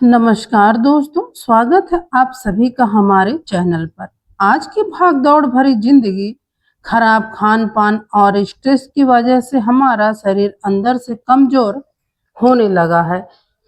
नमस्कार दोस्तों, स्वागत है आप सभी का हमारे चैनल पर। आज की भागदौड़ भरी जिंदगी, खराब खान पान और स्ट्रेस की वजह से हमारा शरीर अंदर से कमजोर होने लगा है।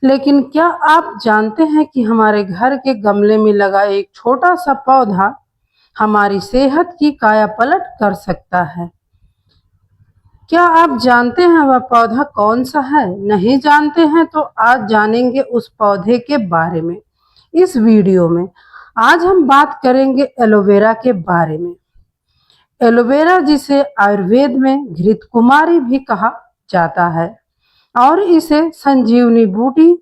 लेकिन क्या आप जानते हैं कि हमारे घर के गमले में लगा एक छोटा सा पौधा हमारी सेहत की काया पलट कर सकता है? क्या आप जानते हैं वह पौधा कौन सा है? नहीं जानते हैं तो आज जानेंगे उस पौधे के बारे में। इस वीडियो में आज हम बात करेंगे एलोवेरा के बारे में। एलोवेरा जिसे आयुर्वेद में घृत कुमारी भी कहा जाता है और इसे संजीवनी बूटी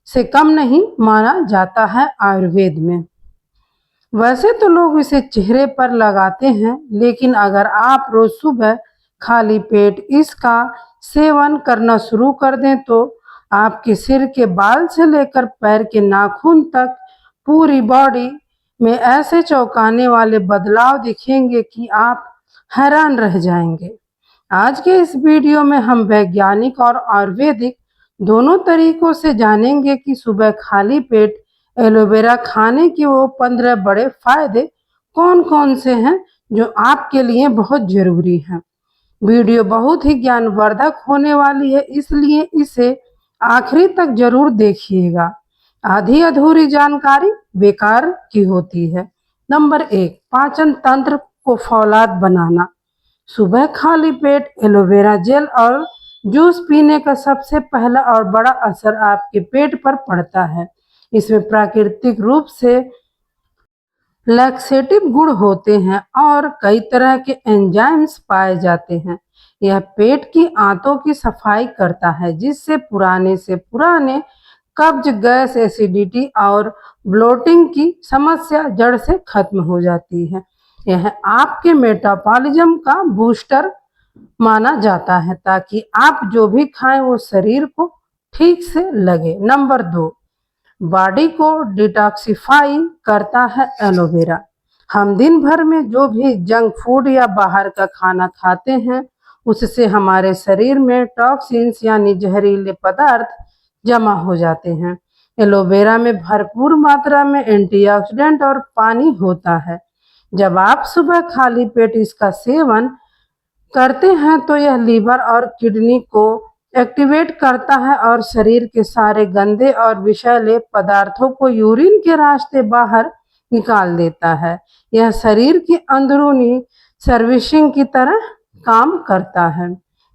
से कम नहीं माना जाता है आयुर्वेद में। वैसे तो लोग इसे चेहरे पर लगाते हैं, लेकिन अगर आप रोज सुबह खाली पेट इसका सेवन करना शुरू कर दें तो आपके सिर के बाल से लेकर पैर के नाखून तक पूरी बॉडी में ऐसे चौंकाने वाले बदलाव दिखेंगे कि आप हैरान रह जाएंगे। आज के इस वीडियो में हम वैज्ञानिक और आयुर्वेदिक दोनों तरीकों से जानेंगे कि सुबह खाली पेट एलोवेरा खाने के वो 15 बड़े फायदे कौन कौन से हैं जो आपके लिए बहुत जरूरी हैं। वीडियो बहुत ही ज्ञानवर्धक होने वाली है, इसलिए इसे आखिरी तक जरूर देखिएगा। आधी अधूरी जानकारी बेकार की होती है। नंबर 1, पाचन तंत्र को फौलाद बनाना। सुबह खाली पेट एलोवेरा जेल और जूस पीने का सबसे पहला और बड़ा असर आपके पेट पर पड़ता है। इसमें प्राकृतिक रूप से लैक्सेटिव गुण होते हैं और कई तरह के एंजाइम्स पाए जाते हैं। यह पेट की आंतों की सफाई करता है, जिससे पुराने से पुराने कब्ज, गैस, एसिडिटी और ब्लोटिंग की समस्या जड़ से खत्म हो जाती है। यह आपके मेटाबॉलिज्म का बूस्टर माना जाता है, ताकि आप जो भी खाएं वो शरीर को ठीक से लगे। नंबर 2, बॉडी को डिटॉक्सिफाई करता है एलोवेरा। हम दिन भर में जो भी जंक फूड या बाहर का खाना खाते हैं, उससे हमारे शरीर में टॉक्सिन्स यानी जहरीले पदार्थ जमा हो जाते हैं। एलोवेरा में भरपूर मात्रा में एंटीऑक्सीडेंट और पानी होता है। जब आप सुबह खाली पेट इसका सेवन करते हैं तो यह लीवर और किडनी को एक्टिवेट करता है और शरीर के सारे गंदे और विषैले पदार्थों को यूरिन के रास्ते बाहर निकाल देता है। यह शरीर की अंदरूनी सर्विसिंग की तरह काम करता है।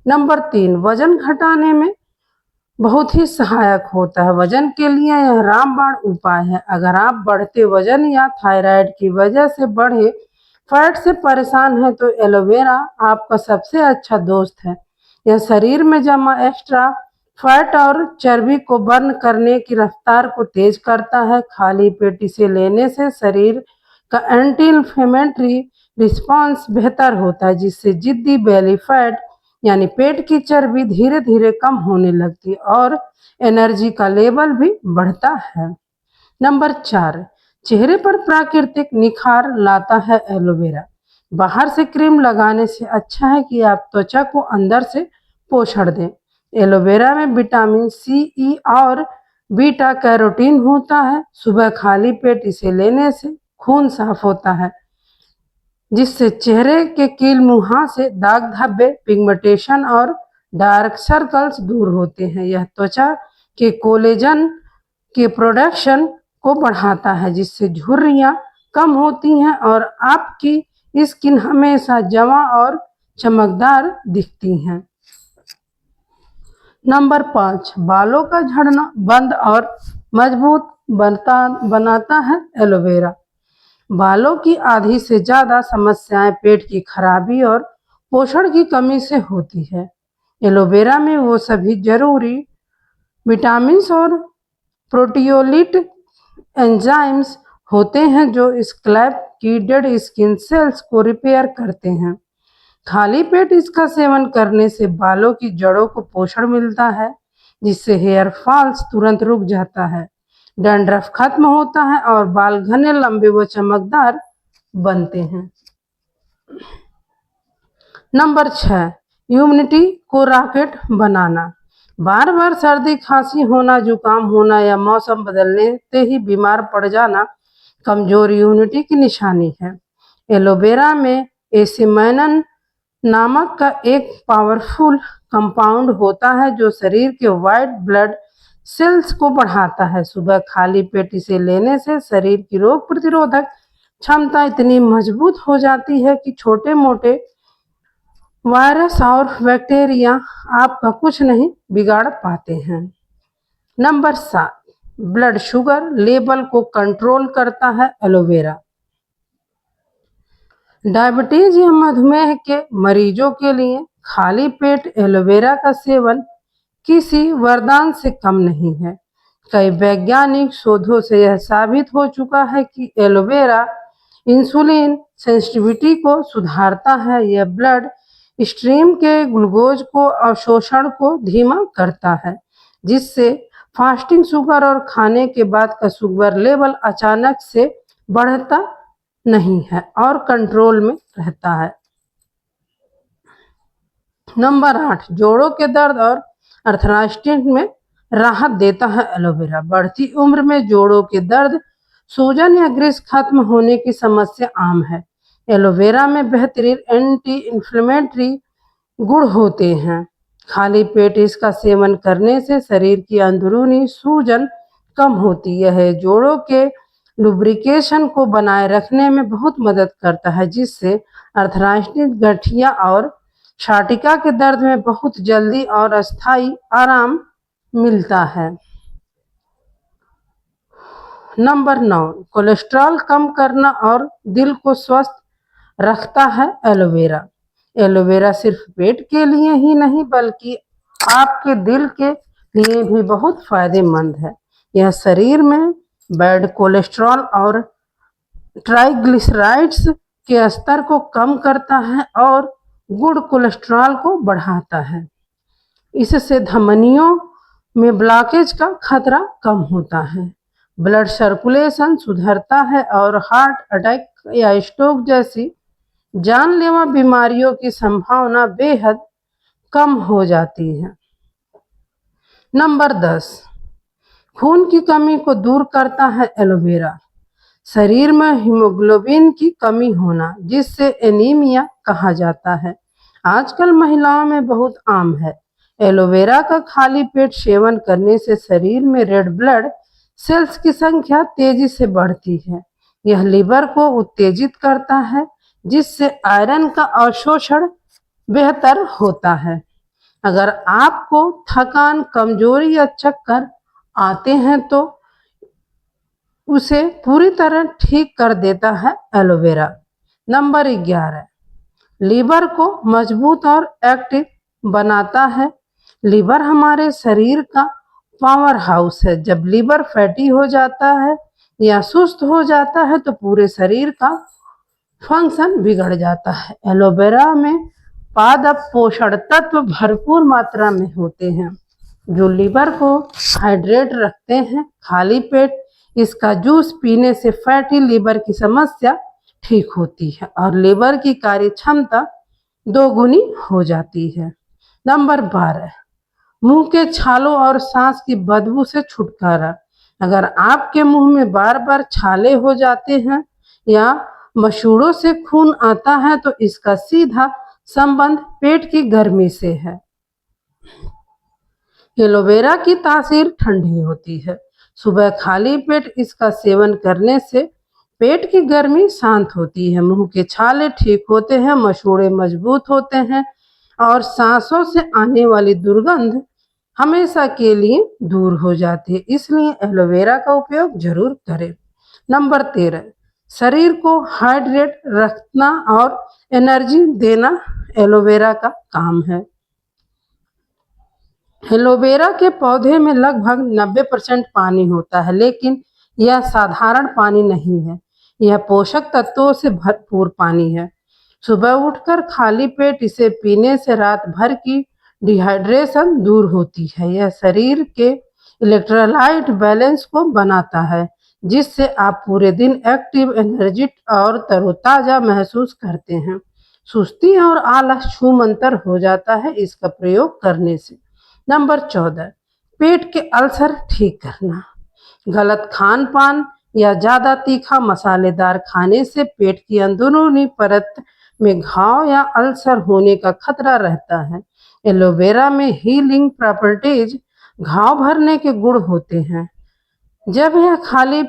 नंबर 3, वजन घटाने में बहुत ही सहायक होता है। वजन के लिए यह रामबाण उपाय है। अगर आप बढ़ते वजन या थायराइड की वजह से बढ़े फैट से परेशान है तो एलोवेरा आपका सबसे अच्छा दोस्त है। यह शरीर में जमा एक्स्ट्रा फैट और चर्बी को बर्न करने की रफ्तार को तेज करता है। खाली पेट इसे लेने से शरीर का एंटी इन्फ्लेमेटरी रिस्पॉन्स बेहतर होता है, जिससे जिद्दी बेली फैट यानी पेट की चर्बी धीरे धीरे कम होने लगती है और एनर्जी का लेवल भी बढ़ता है। नंबर 4, चेहरे पर प्राकृतिक निखार लाता है एलोवेरा। बाहर से क्रीम लगाने से अच्छा है कि आप त्वचा को अंदर से पोषण दें। एलोवेरा में विटामिन सी, ई और बीटा कैरोटीन होता है। सुबह खाली पेट इसे लेने से खून साफ होता है, जिससे चेहरे के कील मुहां से दाग धब्बे, पिगमेंटेशन और डार्क सर्कल्स दूर होते हैं। यह त्वचा के कोलेजन के प्रोडक्शन को बढ़ाता है, जिससे झुर्रियां कम होती हैं और आपकी स्किन हमेशा जवां और चमकदार दिखती है। नंबर 5, बालों का झड़ना बंद और मजबूत बनाता है एलोवेरा। बालों की आधी से ज्यादा समस्याएं पेट की खराबी और पोषण की कमी से होती है। एलोवेरा में वो सभी जरूरी विटामिन और प्रोटियोलिट एंजाइम्स होते हैं जो स्कैल्प की डेड स्किन सेल्स को रिपेयर करते हैं। खाली पेट इसका सेवन करने से बालों की जड़ों को पोषण मिलता है, जिससे हेयर फॉल्स तुरंत रुक जाता है, डैंड्रफ खत्म होता है और बाल घने, लंबे व चमकदार बनते हैं। नंबर 6, इम्यूनिटी को रॉकेट बनाना। बार बार सर्दी खांसी होना, जुकाम होना या मौसम बदलने से ही बीमार पड़ जाना कमजोर इम्यूनिटी की निशानी है। एलोवेरा में एसिमिनन नामक का एक पावरफुल कंपाउंड होता है जो शरीर के व्हाइट ब्लड सेल्स को बढ़ाता है। सुबह खाली पेट इसे लेने से शरीर की रोग प्रतिरोधक क्षमता इतनी मजबूत हो जाती है कि छोटे मोटे वायरस और बैक्टीरिया आपका कुछ नहीं बिगाड़ पाते हैं। नंबर 7, ब्लड शुगर लेवल को कंट्रोल करता है एलोवेरा। डायबिटीज या मधुमेह के मरीजों के लिए खाली पेट एलोवेरा का सेवन किसी वरदान से कम नहीं है। कई वैज्ञानिक शोधों से यह साबित हो चुका है कि एलोवेरा इंसुलिन सेंसिटिविटी को सुधारता है। यह ब्लड स्ट्रीम के ग्लूकोज को अवशोषण को धीमा करता है, जिससे फास्टिंग शुगर और खाने के बाद का शुगर लेवल अचानक से बढ़ता नहीं है और कंट्रोल में रहता है। नंबर 8, जोड़ों के दर्द और अर्थराइटिस में राहत देता है एलोवेरा। बढ़ती उम्र में जोड़ों के दर्द, सूजन या ग्रीस खत्म होने की समस्या आम है। एलोवेरा में बेहतरीन एंटी इन्फ्लेमेटरी गुण होते हैं। खाली पेट इसका सेवन करने से शरीर की अंदरूनी सूजन कम होती है। जोड़ों के लुब्रिकेशन को बनाए रखने में बहुत मदद करता है, जिससे अर्थराइटिस, गठिया और शाटिका के दर्द में बहुत जल्दी और अस्थायी आराम मिलता है। नंबर 9, कोलेस्ट्रॉल कम करना और दिल को स्वस्थ रखता है एलोवेरा। एलोवेरा सिर्फ पेट के लिए ही नहीं बल्कि आपके दिल के लिए भी बहुत फायदेमंद है। यह शरीर में बैड कोलेस्ट्रॉल और ट्राइग्लिसराइड्स के स्तर को कम करता है और गुड कोलेस्ट्रॉल को बढ़ाता है। इससे धमनियों में ब्लॉकेज का खतरा कम होता है, ब्लड सर्कुलेशन सुधरता है और हार्ट अटैक या स्ट्रोक जैसी जानलेवा बीमारियों की संभावना बेहद कम हो जाती है। नंबर 10, खून की कमी को दूर करता है एलोवेरा। शरीर में हीमोग्लोबिन की कमी होना, जिससे एनीमिया कहा जाता है, आजकल महिलाओं में बहुत आम है। एलोवेरा का खाली पेट सेवन करने से शरीर में रेड ब्लड सेल्स की संख्या तेजी से बढ़ती है। यह लीवर को उत्तेजित करता है, जिससे आयरन का अवशोषण बेहतर होता है। अगर आपको थकान, कमजोरी या चक्कर आते हैं तो उसे पूरी तरह ठीक कर देता है एलोवेरा। नंबर 11, लीवर को मजबूत और एक्टिव बनाता है। लीवर हमारे शरीर का पावर हाउस है। जब लीवर फैटी हो जाता है या सुस्त हो जाता है तो पूरे शरीर का फंक्शन बिगड़ जाता है। एलोवेरा में पादप पोषण तत्व भरपूर मात्रा में होते हैं, जो लीवर को हाइड्रेट रखते हैं। खाली पेट इसका जूस पीने से फैटी लीवर की समस्या ठीक होती है और लीवर की कार्य क्षमता दोगुनी हो जाती है। नंबर 12, मुंह के छालों और सांस की बदबू से छुटकारा। अगर आपके मुंह में बार बार छाले हो जाते हैं या मसूड़ों से खून आता है तो इसका सीधा संबंध पेट की गर्मी से है। एलोवेरा की तासीर ठंडी होती है। सुबह खाली पेट इसका सेवन करने से पेट की गर्मी शांत होती है, मुंह के छाले ठीक होते हैं, मसूड़े मजबूत होते हैं और सांसों से आने वाली दुर्गंध हमेशा के लिए दूर हो जाती है। इसलिए एलोवेरा का उपयोग जरूर करें। नंबर 13, शरीर को हाइड्रेट रखना और एनर्जी देना एलोवेरा का काम है। एलोवेरा के पौधे में लगभग 90% पानी होता है, लेकिन यह साधारण पानी नहीं है, यह पोषक तत्वों से भरपूर पानी है। सुबह उठकर खाली पेट इसे पीने से रात भर की डिहाइड्रेशन दूर होती है। यह शरीर के इलेक्ट्रोलाइट बैलेंस को बनाता है, जिससे आप पूरे दिन एक्टिव, एनर्जिक और तरोताजा महसूस करते हैं। सुस्ती और आलस छूमंतर हो जाता है इसका प्रयोग करने से। नंबर 14, पेट के अल्सर ठीक करना। गलत खान पान या ज़्यादा तीखा मसालेदार खाने से पेट की अंदरूनी परत में घाव या अल्सर होने का खतरा रहता है। एलोवेरा में हीलिंग प्रॉपर्टीज, घाव भरने के गुण होते हैं। जब यह खाली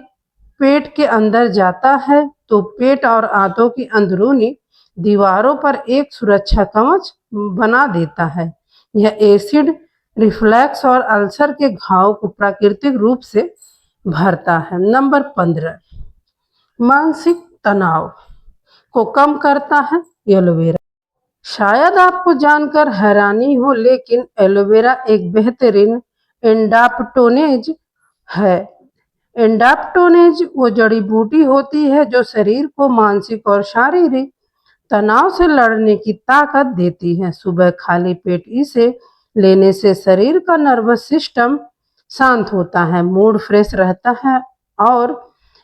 पेट के अंदर जाता है तो पेट और आंतों की अंदरूनी दीवारों पर एक सुरक्षा कवच बना देता है। यह एसिड रिफ्लक्स और अल्सर के घाव को प्राकृतिक रूप से भरता है। नंबर 15, मानसिक तनाव को कम करता है एलोवेरा। शायद आपको जानकर हैरानी हो, लेकिन एलोवेरा एक बेहतरीन एंडाप्टोनेज है। एंडाप्टोनेज वो जड़ी बूटी होती है जो शरीर को मानसिक और शारीरिक तनाव से लड़ने की ताकत देती है। सुबह खाली पेट इसे लेने से शरीर का नर्वस सिस्टम शांत होता है, मूड फ्रेश रहता है और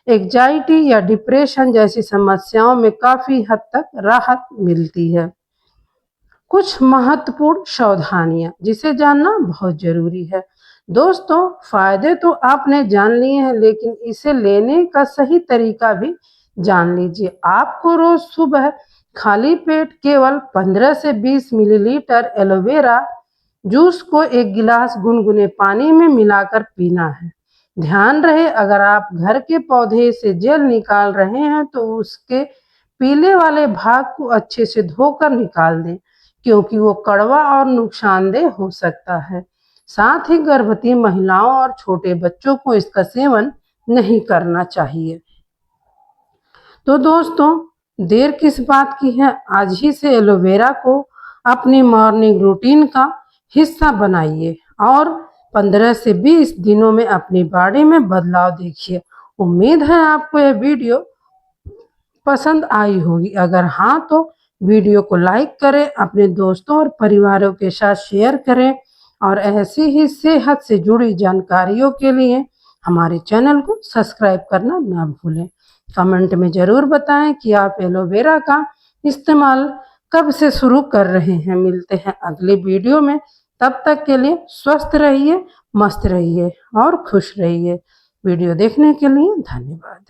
एंजाइटी या डिप्रेशन जैसी समस्याओं में काफी हद तक राहत मिलती है। कुछ महत्वपूर्ण सावधानियां जिसे जानना बहुत जरूरी है। दोस्तों, फायदे तो आपने जान लिए हैं, लेकिन इसे लेने का सही तरीका भी जान लीजिए। आपको रोज सुबह खाली पेट केवल 15 से 20 मिलीलीटर एलोवेरा जूस को एक गिलास गुनगुने पानी में मिलाकर पीना है। ध्यान रहे, अगर आप घर के पौधे से जेल निकाल रहे हैं तो उसके पीले वाले भाग को अच्छे से धोकर निकाल दें, क्योंकि वो कड़वा और नुकसानदेह हो सकता है। साथ ही गर्भवती महिलाओं और छोटे बच्चों को इसका सेवन नहीं करना चाहिए। तो दोस्तों, देर किस बात की है, आज ही से एलोवेरा को अपनी मॉर्निंग रूटीन का हिस्सा बनाइए और 15 से 20 दिनों में अपनी बॉडी में बदलाव देखिए। उम्मीद है आपको यह वीडियो पसंद आई होगी। अगर हाँ तो वीडियो को लाइक करें, अपने दोस्तों और परिवारों के साथ शेयर करें और ऐसी ही सेहत से जुड़ी जानकारियों के लिए हमारे चैनल को सब्सक्राइब करना ना भूलें। कमेंट में ज़रूर बताएं कि आप एलोवेरा का इस्तेमाल कब से शुरू कर रहे हैं। मिलते हैं अगली वीडियो में, तब तक के लिए स्वस्थ रहिए, मस्त रहिए और खुश रहिए। वीडियो देखने के लिए धन्यवाद।